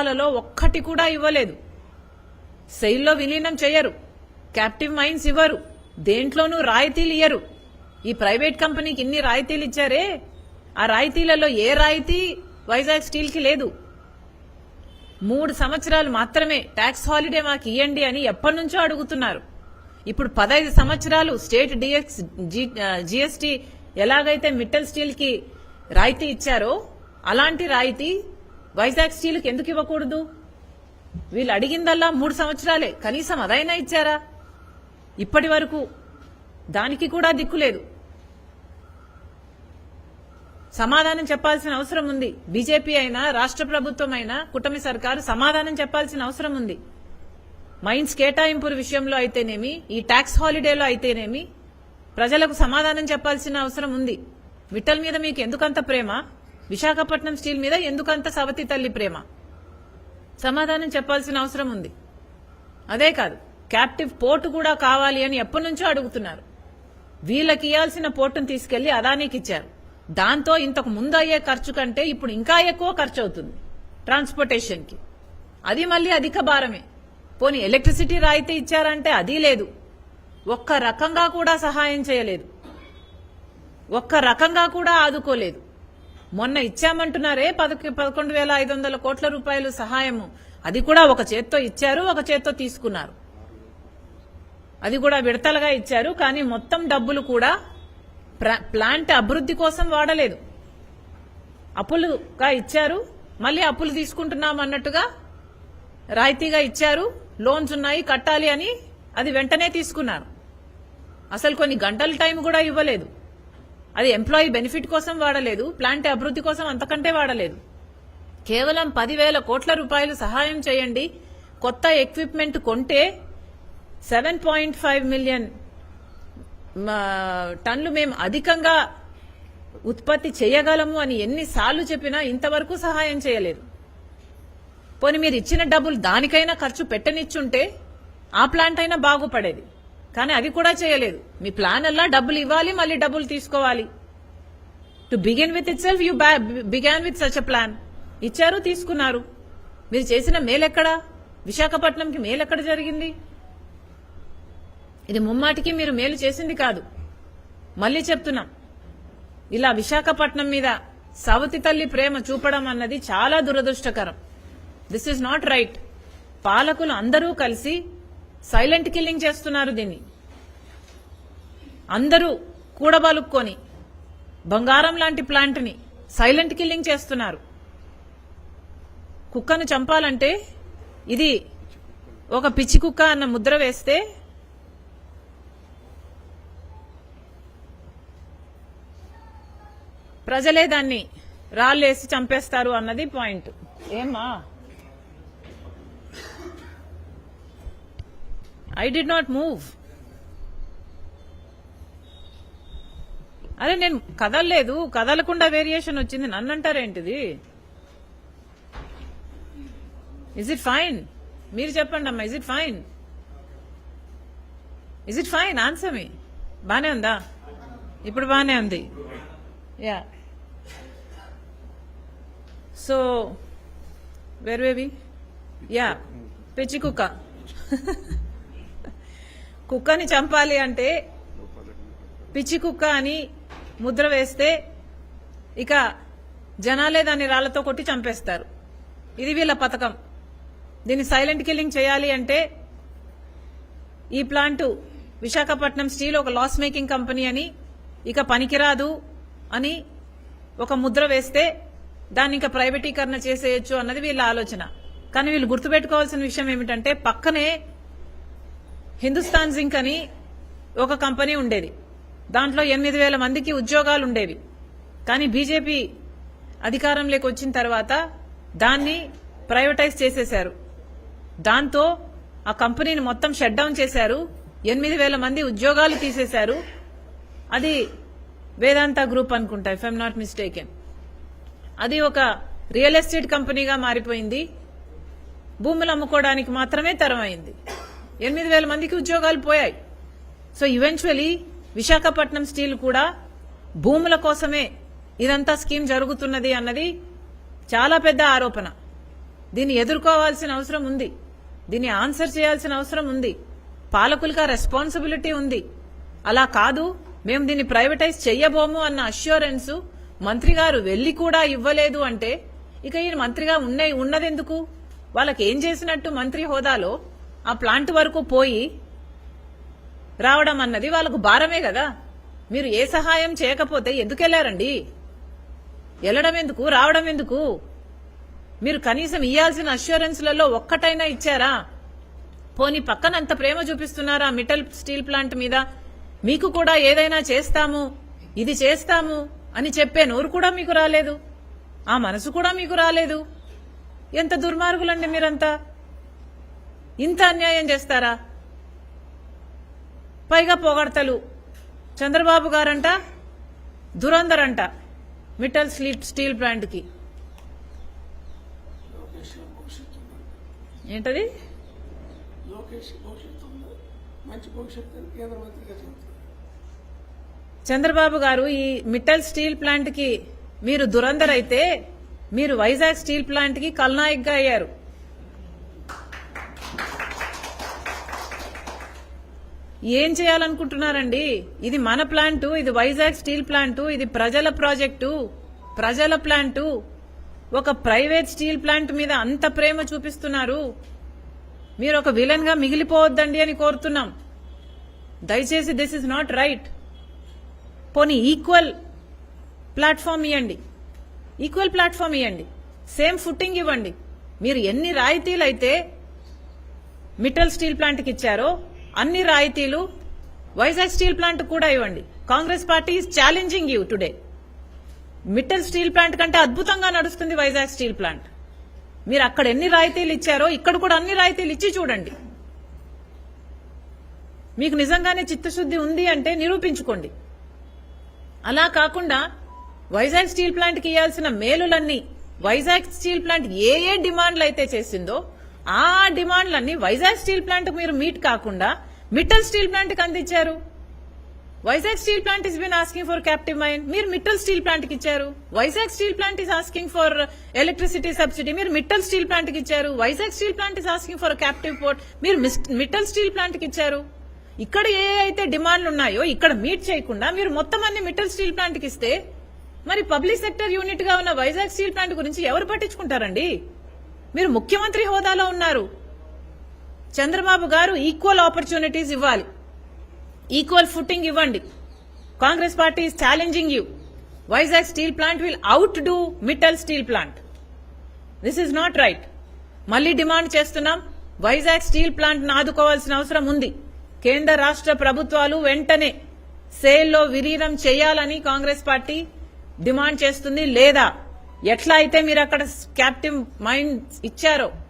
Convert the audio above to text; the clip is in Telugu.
పథకాలలో ఒక్కటి కూడా ఇవ్వలేదు. సెయిల్లో విలీనం చేయరు, క్యాప్టివ్ మైన్స్ ఇవ్వరు, దేంట్లోనూ రాయితీలు ఇయ్యరు. ఈ ప్రైవేట్ కంపెనీకి ఇన్ని రాయితీలు ఇచ్చారే, ఆ రాయితీలలో ఏ రాయితీ వైజాగ్ స్టీల్ కి లేదు. 3 సంవత్సరాలు మాత్రమే ట్యాక్స్ హాలిడే మాకు ఇవ్వండి అని ఎప్పటి నుంచో అడుగుతున్నారు. ఇప్పుడు 15 సంవత్సరాలు స్టేట్ జీఎస్టీ ఎలాగైతే మిట్టల్ స్టీల్ కి రాయితీ ఇచ్చారో అలాంటి రాయితీ వైజాగ్ స్టీల్ కి ఎందుకు ఇవ్వకూడదు? వీళ్ళు అడిగిందల్లా 3 సంవత్సరాలే, కనీసం అదైనా ఇచ్చారా? ఇప్పటి వరకు దానికి కూడా దిక్కులేదు. సమాధానం చెప్పాల్సిన అవసరం ఉంది. బీజేపీ అయినా రాష్ట్ర ప్రభుత్వం అయినా కూటమి సర్కారు సమాధానం చెప్పాల్సిన అవసరం ఉంది. మైన్స్ కేటాయింపు విషయంలో అయితేనేమి, ఈ ట్యాక్స్ హాలిడేలో అయితేనేమి ప్రజలకు సమాధానం చెప్పాల్సిన అవసరం ఉంది. మిట్టల్ మీద మీకు ఎందుకంత ప్రేమ? విశాఖపట్నం స్టీల్ మీద ఎందుకంత సవతి తల్లి ప్రేమ? సమాధానం చెప్పాల్సిన అవసరం ఉంది. అదే కాదు, క్యాప్టివ్ పోర్టు కూడా కావాలి అని ఎప్పటి నుంచో అడుగుతున్నారు. వీళ్ళకి ఇవ్వాల్సిన పోర్టును తీసుకెళ్లి అదానికి ఇచ్చారు. దాంతో ఇంతకు ముందు అయ్యే ఖర్చు కంటే ఇప్పుడు ఇంకా ఎక్కువ ఖర్చు అవుతుంది ట్రాన్స్పోర్టేషన్ కి. అది మళ్ళీ అధిక భారమే. పోనీ ఎలక్ట్రిసిటీ రాయితీ ఇచ్చారంటే అది లేదు. ఒక్క రకంగా కూడా సహాయం చేయలేదు, ఒక్క రకంగా కూడా ఆదుకోలేదు. మొన్న ఇచ్చామంటున్నారే 11,500 కోట్ల రూపాయలు సహాయము, అది కూడా ఒక చేత్తో ఇచ్చారు, ఒక చేత్తో తీసుకున్నారు. అది కూడా విడతలుగా ఇచ్చారు. కానీ మొత్తం డబ్బులు కూడా ప్లాంట్ అభివృద్ధి కోసం వాడలేదు. అప్పులుగా ఇచ్చారు, మళ్ళీ అప్పులు తీసుకుంటున్నాం అన్నట్టుగా రాయితీగా ఇచ్చారు. లోన్స్ ఉన్నాయి కట్టాలి అని అది వెంటనే తీసుకున్నారు. అసలు కొన్ని గంటల టైం కూడా ఇవ్వలేదు. అది ఎంప్లాయీ బెనిఫిట్ కోసం వాడలేదు, ప్లాంట్ అభివృద్ధి కోసం అంతకంటే వాడలేదు. కేవలం 10,000 కోట్ల రూపాయలు సహాయం చేయండి, కొత్త ఎక్విప్మెంట్ కొంటే 7.5 మిలియన్ టన్లు మేము అధికంగా ఉత్పత్తి చేయగలము అని ఎన్నిసార్లు చెప్పినా ఇంతవరకు సహాయం చేయలేదు. పోనీ మీరు ఇచ్చిన డబ్బులు దానికైనా ఖర్చు పెట్టనిచ్చుంటే ఆ ప్లాంట్ అయినా బాగుపడేది. కానీ అది కూడా చేయలేదు. మీ ప్లాన్ అలా డబ్బులు ఇవ్వాలి, మళ్ళీ డబ్బులు తీసుకోవాలి. To begin with it self you began with such a plan. ఇచ్చారు, తీసుకున్నారు. మీరు చేసిన మేలెక్కడా? విశాఖపట్నంకి మేలెక్కడ జరిగింది? ఇది ముమ్మాటికి మీరు మేలు చేసింది కాదు. మళ్ళీ చెప్తున్నాం, ఇలా విశాఖపట్నం మీద సవతి తల్లి ప్రేమ చూపడం అన్నది చాలా దురదృష్టకరం. This is not right. పాలకులు అందరూ కలిసి సైలెంట్ కిల్లింగ్ చేస్తున్నారు. దీన్ని అందరూ కూడబలుక్కొని బంగారం లాంటి ప్లాంట్ ని సైలెంట్ కిల్లింగ్ చేస్తున్నారు. కుక్కను చంపాలంటే ఇది ఒక పిచ్చి కుక్క అన్న ముద్ర వేస్తే ప్రజలే దాన్ని రాళ్ళేసి చంపేస్తారు అన్నది పాయింట్. ఏమ్మా, ఐ డిడ్ నాట్ మూవ్. అరే నేను కదలలేదు, కదలకుండా వేరియేషన్ వచ్చింది, నన్ను అంటారేంటిది? Is it fine? మీరు చెప్పండి అమ్మా, is it fine? Is it fine? Answer me. బానే ఉందా? ఇప్పుడు బానే ఉంది. యా. సో వేర్ వేవి? యా, పిచ్చి కుక్క. కుక్కని చంపాలి అంటే పిచ్చి కుక్క అని ముద్ర వేస్తే ఇక జనాలే దాన్ని రాళ్లతో కొట్టి చంపేస్తారు. ఇది వీళ్ళ పథకం. దీన్ని సైలెంట్ కిల్లింగ్ చేయాలి అంటే ఈ ప్లాంటు విశాఖపట్నం స్టీల్ ఒక లాస్ మేకింగ్ కంపెనీ అని, ఇక పనికిరాదు అని ఒక ముద్ర వేస్తే దాన్ని ఇంకా ప్రైవేటీకరణ చేసేయచ్చు అన్నది వీళ్ళ ఆలోచన. కానీ వీళ్ళు గుర్తుపెట్టుకోవాల్సిన విషయం ఏమిటంటే పక్కనే హిందుస్థాన్ జింక్ అని ఒక కంపెనీ ఉండేది. దాంట్లో 8,000 మందికి ఉద్యోగాలు ఉండేవి. కానీ బీజేపీ అధికారంలోకి వచ్చిన తర్వాత దాన్ని ప్రైవేటైజ్ చేసేశారు. దాంతో ఆ కంపెనీని మొత్తం షట్ డౌన్ చేశారు. 8,000 మంది ఉద్యోగాలు తీసేశారు. అది వేదాంత గ్రూప్ అనుకుంటా, ఇఫ్ ఐఎమ్ నాట్ మిస్టేకెన్. అది ఒక రియల్ ఎస్టేట్ కంపెనీగా మారిపోయింది. భూములు అమ్ముకోవడానికి మాత్రమే తరమైంది. 8,000 మందికి ఉద్యోగాలు పోయాయి. సో ఈవెన్చువలీ విశాఖపట్నం స్టీల్ కూడా భూముల కోసమే ఇదంతా స్కీమ్ జరుగుతున్నది అన్నది చాలా పెద్ద ఆరోపణ. దీన్ని ఎదుర్కోవాల్సిన అవసరం ఉంది. దీన్ని ఆన్సర్ చేయాల్సిన అవసరం ఉంది. పాలకులుగా రెస్పాన్సిబిలిటీ ఉంది. అలా కాదు మేము దీన్ని ప్రైవేటైజ్ చెయ్యబోము అన్న అష్యూరెన్స్ మంత్రి గారు వెళ్లి కూడా ఇవ్వలేదు అంటే ఇక ఈయన మంత్రిగా ఉన్నదెందుకు? వాళ్ళకి ఏం చేసినట్టు మంత్రి హోదాలో ఆ ప్లాంట్ వరకు పోయి రావడం అన్నది వాళ్ళకు భారమే కదా. మీరు ఏ సహాయం చేయకపోతే ఎందుకు వెళ్లారండి? వెళ్లడం ఎందుకు, రావడం ఎందుకు? మీరు కనీసం ఇయ్యాల్సిన అష్యూరెన్స్లలో ఒక్కటైనా ఇచ్చారా? పోనీ పక్కన అంత ప్రేమ చూపిస్తున్నారా మిట్టల్ స్టీల్ ప్లాంట్ మీద? మీకు కూడా ఏదైనా చేస్తాము, ఇది చేస్తాము అని చెప్పే నోరు కూడా మీకు రాలేదు, ఆ మనసు కూడా మీకు రాలేదు. ఎంత దుర్మార్గులండి మీరంతా! ఇంత అన్యాయం చేస్తారా? పైగా పొగడ్తలు. చంద్రబాబు గారంట దురందర్ అంట మిట్టల్ స్టీల్ ప్లాంట్ కి. ఏంటది? చంద్రబాబు గారు ఈ మిట్టల్ స్టీల్ ప్లాంట్ కి మీరు దురందర్ అయితే మీరు వైజాగ్ స్టీల్ ప్లాంట్ కి కల్నాయక్ గా అయ్యారు. ఏం చేయాలనుకుంటున్నారండి? ఇది మన ప్లాంటు, ఇది వైజాగ్ స్టీల్ ప్లాంటు, ఇది ప్రజల ప్రాజెక్టు, ప్రజల ప్లాంటు. ఒక ప్రైవేట్ స్టీల్ ప్లాంట్ మీద అంత ప్రేమ చూపిస్తున్నారు. మీరు ఒక విలన్ గా మిగిలిపోవద్దండి అని కోరుతున్నాం. దయచేసి దిస్ ఇస్ నాట్ రైట్. పోనీ ఈక్వల్ ప్లాట్ఫామ్ ఇవ్వండి, ఈక్వల్ ప్లాట్ఫామ్ ఇవ్వండి, సేమ్ ఫుట్టింగ్ ఇవ్వండి. మీరు ఎన్ని రాయితీలు అయితే మిట్టల్ స్టీల్ ప్లాంట్కి ఇచ్చారో అన్ని రాయితీలు వైజాగ్ స్టీల్ ప్లాంట్ కూడా ఇవ్వండి. Congress party is challenging you today. Mittal steel plant కంటే అద్భుతంగా నడుస్తుంది వైజాగ్ స్టీల్ ప్లాంట్. మీరు అక్కడ ఎన్ని రాయితీలు ఇచ్చారో ఇక్కడ కూడా అన్ని రాయితీలు ఇచ్చి చూడండి. మీకు నిజంగానే చిత్తశుద్ధి ఉంది అంటే నిరూపించుకోండి. అలా కాకుండా వైజాగ్ స్టీల్ ప్లాంట్కి ఇవ్వాల్సిన మేలులన్నీ వైజాగ్ స్టీల్ ప్లాంట్ ఏ ఏ డిమాండ్లు అయితే చేసిందో ఆ డిమాండ్లన్నీ వైజాగ్ స్టీల్ ప్లాంట్ మీరు మీట్ కాకుండా మిట్టల్ స్టీల్ ప్లాంట్కి అందించారు. Vizag steel plant is been asking for captive mine, మీరు మిట్టల్ స్టీల్ ప్లాంట్కి ఇచ్చారు. Vizag steel plant is asking for electricity subsidy, మీరు మిట్టల్ స్టీల్ ప్లాంట్కి ఇచ్చారు. Vizag steel plant is asking for captive port, మీరు మిట్టల్ స్టీల్ ప్లాంట్కి ఇచ్చారు. ఇక్కడ ఏ అయితే డిమాండ్లు ఉన్నాయో ఇక్కడ మీట్ చేయకుండా మీరు మొత్తం అన్ని మిట్టల్ స్టీల్ ప్లాంట్కి ఇస్తే మరి పబ్లిక్ సెక్టర్ యూనిట్ గా ఉన్న వైజాగ్ స్టీల్ ప్లాంట్ గురించి ఎవరు పట్టించుకుంటారండి? మీరు ముఖ్యమంత్రి హోదాలో ఉన్నారు. చంద్రబాబు గారు ఈక్వల్ ఆపర్చునిటీస్ ఇవ్వాలి, ఈక్వల్ ఫుట్టింగ్ ఇవ్వండి. Congress party is challenging you. Vizag steel plant will out do Mittal steel plant. This is not right. మళ్లీ డిమాండ్ చేస్తున్నాం, వైజాగ్ స్టీల్ ప్లాంట్ ను ఆదుకోవాల్సిన అవసరం ఉంది. కేంద్ర రాష్ట్ర ప్రభుత్వాలు వెంటనే సేల్లో విలీనం చేయాలని కాంగ్రెస్ పార్టీ డిమాండ్ చేస్తుంది. లేదా ఎట్లా అయితే మీరు అక్కడ క్యాప్టివ్ మైన్ ఇచ్చారో